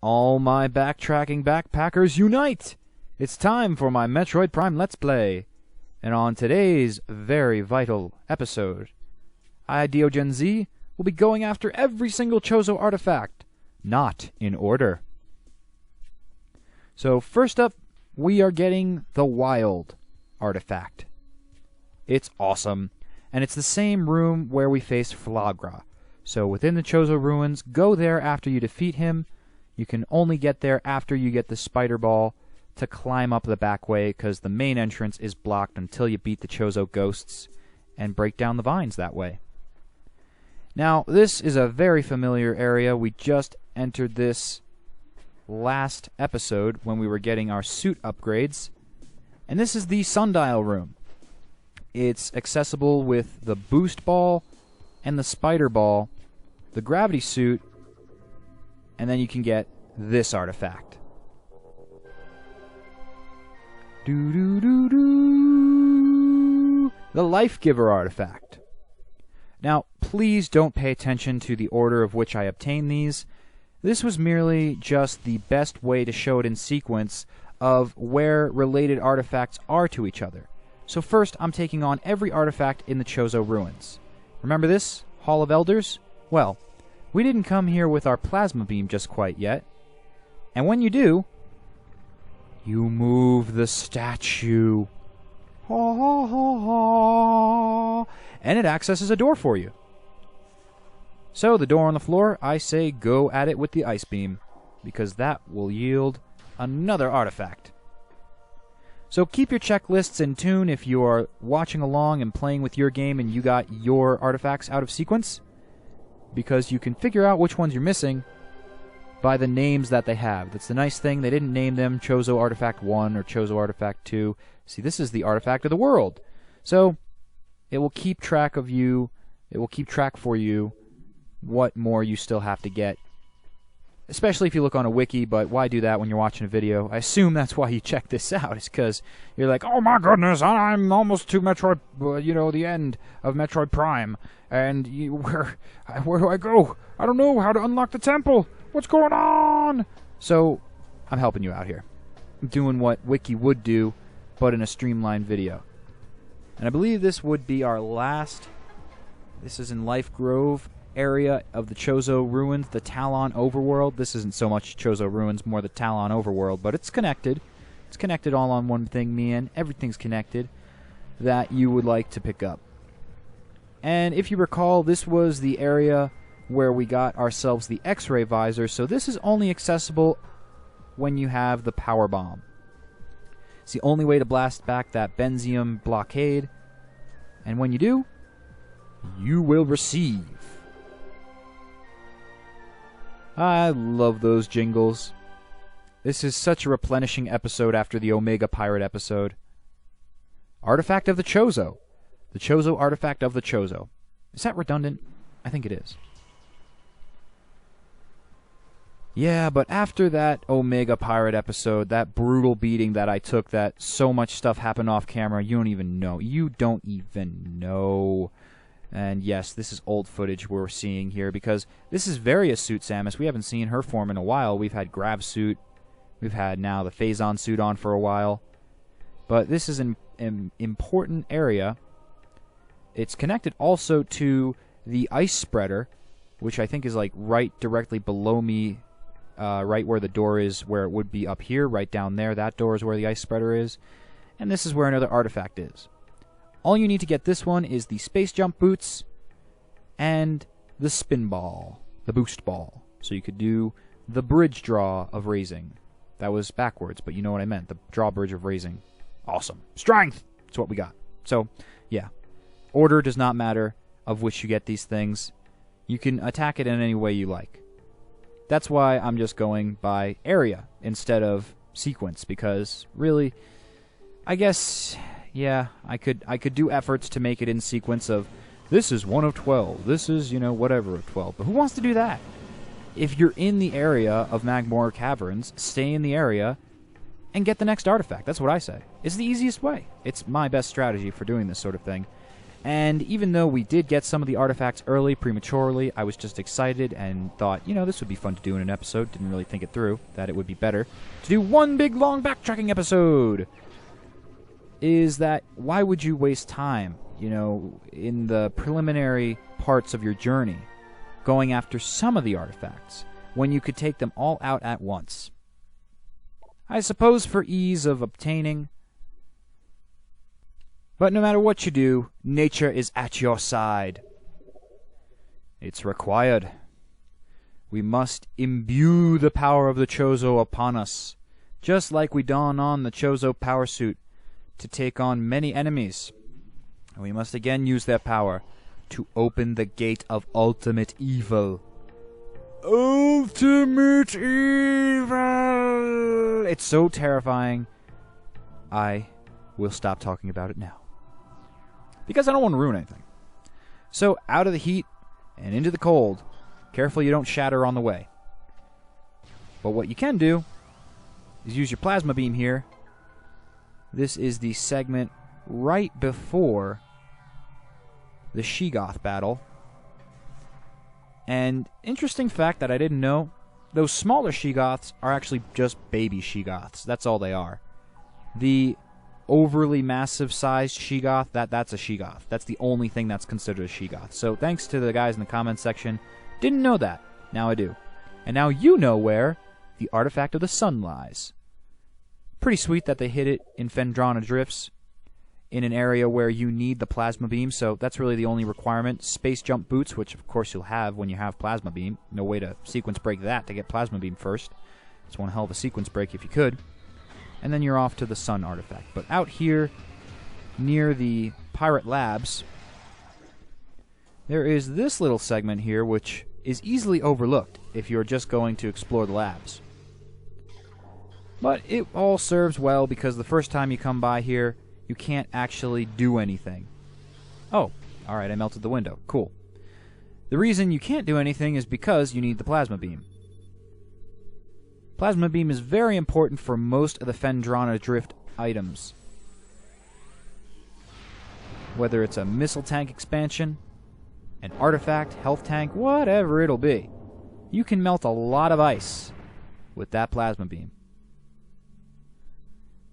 All my backtracking backpackers unite! It's time for my Metroid Prime Let's Play. And on today's very vital episode, I, DeoGenZ, will be going after every single Chozo artifact, not in order. So first up, we are getting the Wild artifact. It's awesome, and it's the same room where we faced Flagra. So within the Chozo ruins, go there after you defeat him. You can only get there after you get the spider ball to climb up the back way, because the main entrance is blocked until you beat the Chozo ghosts and break down the vines that way. Now, this is a very familiar area. We just entered this last episode when we were getting our suit upgrades. And this is the sundial room. It's accessible with the boost ball and the spider ball, the gravity suit, and then you can get this artifact. The Life Giver artifact. Now, please don't pay attention to the order of which I obtained these. This was merely just the best way to show it in sequence of where related artifacts are to each other. So first, I'm taking on every artifact in the Chozo ruins. Remember this? Hall of Elders? Well, we didn't come here with our plasma beam just quite yet. And when you do, you move the statue. Ha ha ha ha. And it accesses a door for you. So the door on the floor, I say go at it with the ice beam, because that will yield another artifact. So keep your checklists in tune if you are watching along and playing with your game and you got your artifacts out of sequence, because you can figure out which ones you're missing by the names that they have. That's the nice thing. They didn't name them Chozo Artifact 1 or Chozo Artifact 2. See, this is the artifact of the world. So it will keep track of you. It will keep track for you what more you still have to get. Especially if you look on a wiki, but why do that when you're watching a video? I assume that's why you check this out, is because you're like, oh my goodness, I'm almost to Metroid, the end of Metroid Prime. And where do I go? I don't know how to unlock the temple. What's going on? So, I'm helping you out here. I'm doing what Wiki would do, but in a streamlined video. And I believe this would be our last. This is in Life Grove area of the Chozo ruins, the Talon overworld. This isn't so much Chozo ruins, more the Talon overworld, but it's connected. It's connected all on one thing, man. Everything's connected that you would like to pick up. And if you recall, this was the area where we got ourselves the X-ray visor, so this is only accessible when you have the power bomb. It's the only way to blast back that Benzium blockade, and when you do, you will receive. I love those jingles. This is such a replenishing episode after the Omega Pirate episode. Artifact of the Chozo. The Chozo artifact of the Chozo. Is that redundant? I think it is. Yeah, but after that Omega Pirate episode, that brutal beating that I took, that so much stuff happened off camera, you don't even know. You don't even know. And yes, this is old footage we're seeing here, because this is Varia's suit, Samus. We haven't seen her form in a while. We've had Grav suit. We've had now the Phazon suit on for a while. But this is an important area. It's connected also to the ice spreader, which I think is like right directly below me, right where the door is, where it would be up here, right down there. That door is where the ice spreader is. And this is where another artifact is. All you need to get this one is the space jump boots and the spin ball, the boost ball. So you could do the bridge draw of raising. That was backwards, but you know what I meant. The drawbridge of raising. Awesome. Strength! That's what we got. So, yeah. Order does not matter of which you get these things. You can attack it in any way you like. That's why I'm just going by area instead of sequence, because really, I guess, yeah, I could do efforts to make it in sequence of, this is 1 of 12, this is, whatever of 12, but who wants to do that? If you're in the area of Magmoor Caverns, stay in the area and get the next artifact. That's what I say. It's the easiest way. It's my best strategy for doing this sort of thing. And even though we did get some of the artifacts early, prematurely, I was just excited and thought, you know, this would be fun to do in an episode. Didn't really think it through, that it would be better to do one big, long backtracking episode. Is that, why would you waste time, you know, in the preliminary parts of your journey, going after some of the artifacts, when you could take them all out at once? I suppose for ease of obtaining. But no matter what you do, nature is at your side. It's required. We must imbue the power of the Chozo upon us, just like we don on the Chozo power suit to take on many enemies. And we must again use their power to open the gate of ultimate evil. Ultimate evil! It's so terrifying. I will stop talking about it now, because I don't want to ruin anything. So, out of the heat and into the cold. Careful you don't shatter on the way. But what you can do is use your plasma beam here. This is the segment right before the Sheegoth battle. And interesting fact that I didn't know, those smaller Sheegoths are actually just baby Sheegoths. That's all they are. The overly massive sized Sheegoth, that's a Sheegoth. That's the only thing that's considered a Sheegoth. So thanks to the guys in the comments section. Didn't know that. Now I do. And now you know where the artifact of the sun lies. Pretty sweet that they hid it in Phendrana Drifts, in an area where you need the plasma beam, so that's really the only requirement. Space jump boots, which of course you'll have when you have plasma beam. No way to sequence break that to get plasma beam first. It's one hell of a sequence break if you could. And then you're off to the sun artifact. But out here, near the pirate labs, there is this little segment here which is easily overlooked if you're just going to explore the labs. But it all serves well, because the first time you come by here, you can't actually do anything. Oh, alright, I melted the window. Cool. The reason you can't do anything is because you need the plasma beam. Plasma beam is very important for most of the Phendrana Drift items. Whether it's a missile tank expansion, an artifact, health tank, whatever it'll be, you can melt a lot of ice with that plasma beam.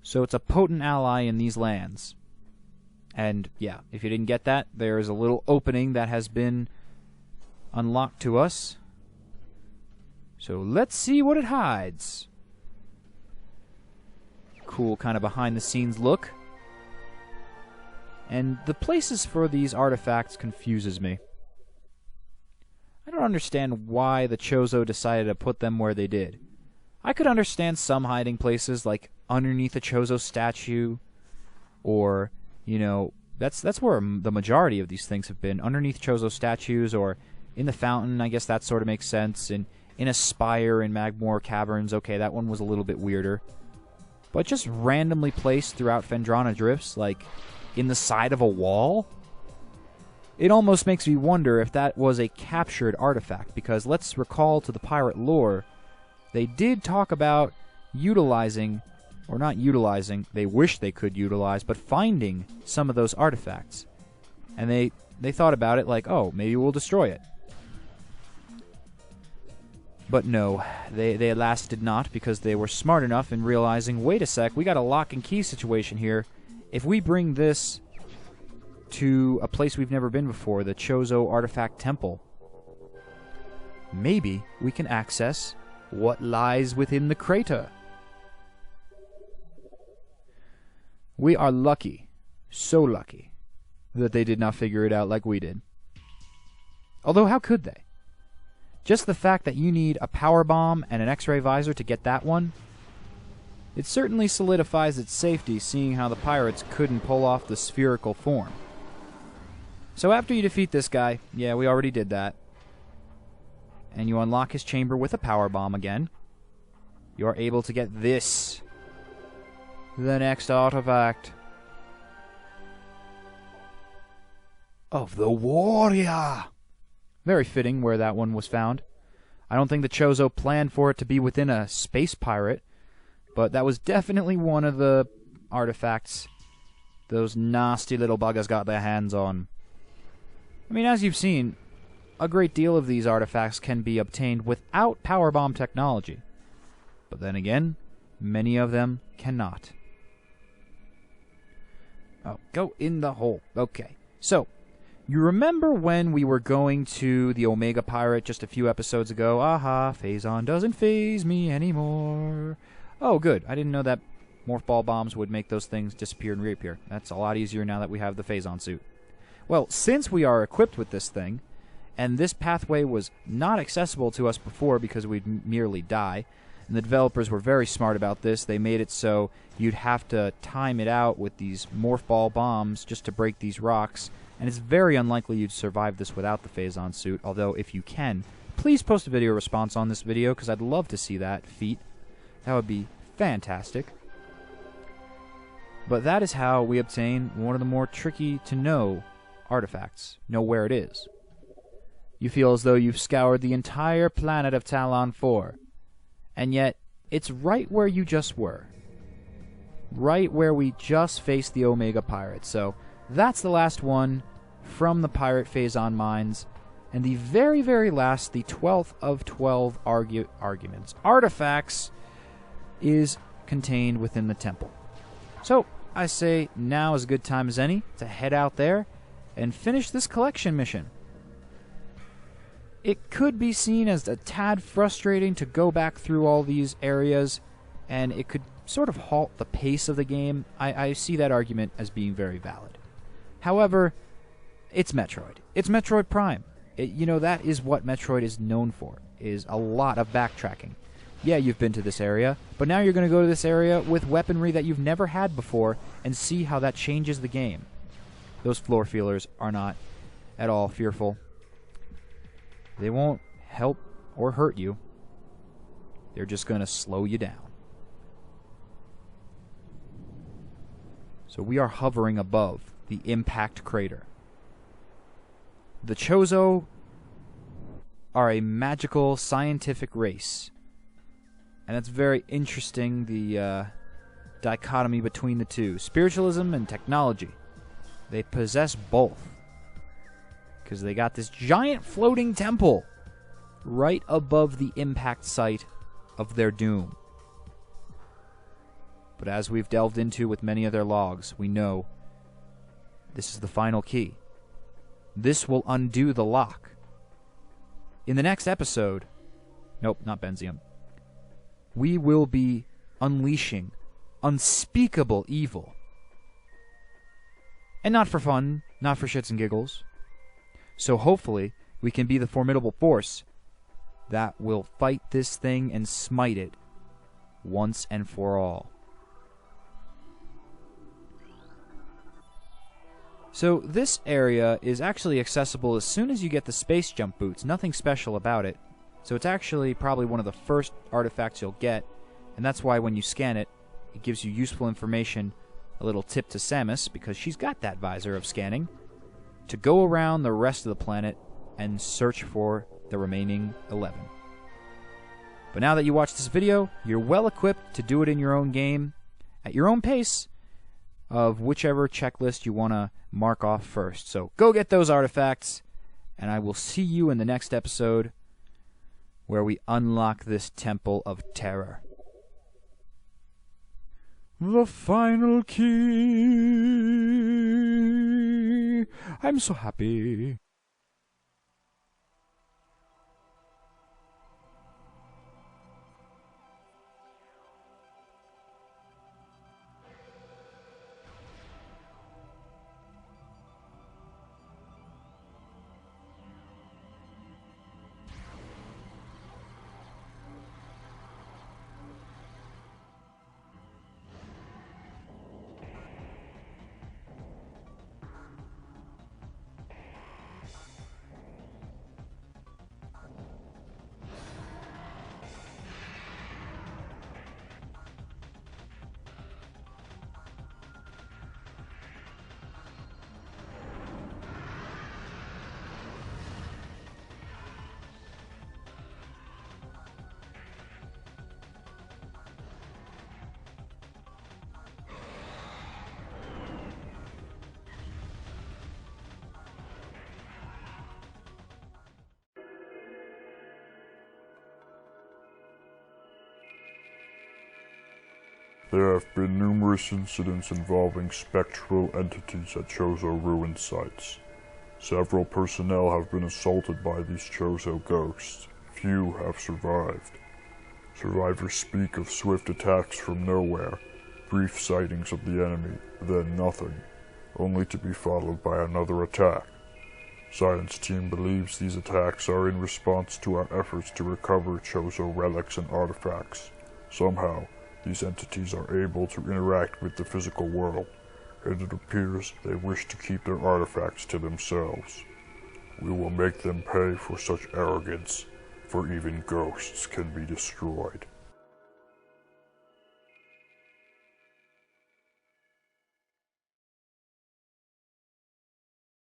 So it's a potent ally in these lands. And yeah, if you didn't get that, there is a little opening that has been unlocked to us. So let's see what it hides. Cool kind of behind the scenes look. And the places for these artifacts confuses me. I don't understand why the Chozo decided to put them where they did. I could understand some hiding places, like underneath a Chozo statue, or, you know, that's where the majority of these things have been, underneath Chozo statues, or in the fountain. I guess that sort of makes sense. In a spire in Magmoor Caverns, okay, that one was a little bit weirder. But just randomly placed throughout Phendrana Drifts, like in the side of a wall? It almost makes me wonder if that was a captured artifact, because let's recall to the pirate lore, they did talk about utilizing, or not utilizing, they wish they could utilize, but finding some of those artifacts. And they thought about it like, oh, maybe we'll destroy it. But no, they alas did not, because they were smart enough in realizing, wait a sec, we got a lock and key situation here. If we bring this to a place we've never been before, the Chozo Artifact Temple, maybe we can access what lies within the crater. We are lucky, so lucky, that they did not figure it out like we did. Although, how could they? Just the fact that you need a power bomb and an X-ray visor to get that one, it certainly solidifies its safety, seeing how the pirates couldn't pull off the spherical form. So after you defeat this guy, yeah, we already did that, and you unlock his chamber with a power bomb again, you are able to get this, the next artifact of the warrior. Very fitting where that one was found. I don't think the Chozo planned for it to be within a space pirate, but that was definitely one of the artifacts those nasty little buggers got their hands on. I mean, as you've seen, a great deal of these artifacts can be obtained without power bomb technology. But then again, many of them cannot. Oh, go in the hole. Okay. So, you remember when we were going to the Omega Pirate just a few episodes ago? Aha, Phazon doesn't faze me anymore. Oh, good. I didn't know that morph ball bombs would make those things disappear and reappear. That's a lot easier now that we have the Phazon suit. Well, since we are equipped with this thing, and this pathway was not accessible to us before because we'd merely die, and the developers were very smart about this. They made it so you'd have to time it out with these morph ball bombs just to break these rocks, and it's very unlikely you'd survive this without the Phazon suit, although if you can, please post a video response on this video because I'd love to see that feat. That would be fantastic. But that is how we obtain one of the more tricky to know artifacts. Know where it is. You feel as though you've scoured the entire planet of Talon 4, and yet it's right where you just were. Right where we just faced the Omega Pirate. So that's the last one from the Pirate Phazon Mines, and the very, very last, the 12th of 12 artifacts, is contained within the temple. So I say now is a good time as any to head out there and finish this collection mission. It could be seen as a tad frustrating to go back through all these areas, and it could sort of halt the pace of the game. I see that argument as being very valid. However, it's Metroid. It's Metroid Prime. That is what Metroid is known for, is a lot of backtracking. Yeah, you've been to this area, but now you're going to go to this area with weaponry that you've never had before and see how that changes the game. Those floor feelers are not at all fearful. They won't help or hurt you. They're just going to slow you down. So we are hovering above the impact crater. The Chozo are a magical scientific race. And it's very interesting, the dichotomy between the two. Spiritualism and technology. They possess both. Because they got this giant floating temple right above the impact site of their doom. But as we've delved into with many of their logs, we know this is the final key. This will undo the lock. In the next episode... Nope, not Benzium. We will be unleashing unspeakable evil. And not for fun, not for shits and giggles. So hopefully, we can be the formidable force that will fight this thing and smite it once and for all. So this area is actually accessible as soon as you get the space jump boots. Nothing special about it. So it's actually probably one of the first artifacts you'll get, and that's why when you scan it, it gives you useful information, a little tip to Samus, because she's got that visor of scanning, to go around the rest of the planet and search for the remaining 11. But now that you watch this video, you're well equipped to do it in your own game, at your own pace, of whichever checklist you want to mark off first. So go get those artifacts, and I will see you in the next episode, where we unlock this Temple of Terror. The final key. I'm so happy. There have been numerous incidents involving spectral entities at Chozo ruin sites. Several personnel have been assaulted by these Chozo ghosts. Few have survived. Survivors speak of swift attacks from nowhere, brief sightings of the enemy, then nothing, only to be followed by another attack. Science team believes these attacks are in response to our efforts to recover Chozo relics and artifacts. Somehow, these entities are able to interact with the physical world, and it appears they wish to keep their artifacts to themselves. We will make them pay for such arrogance, for even ghosts can be destroyed.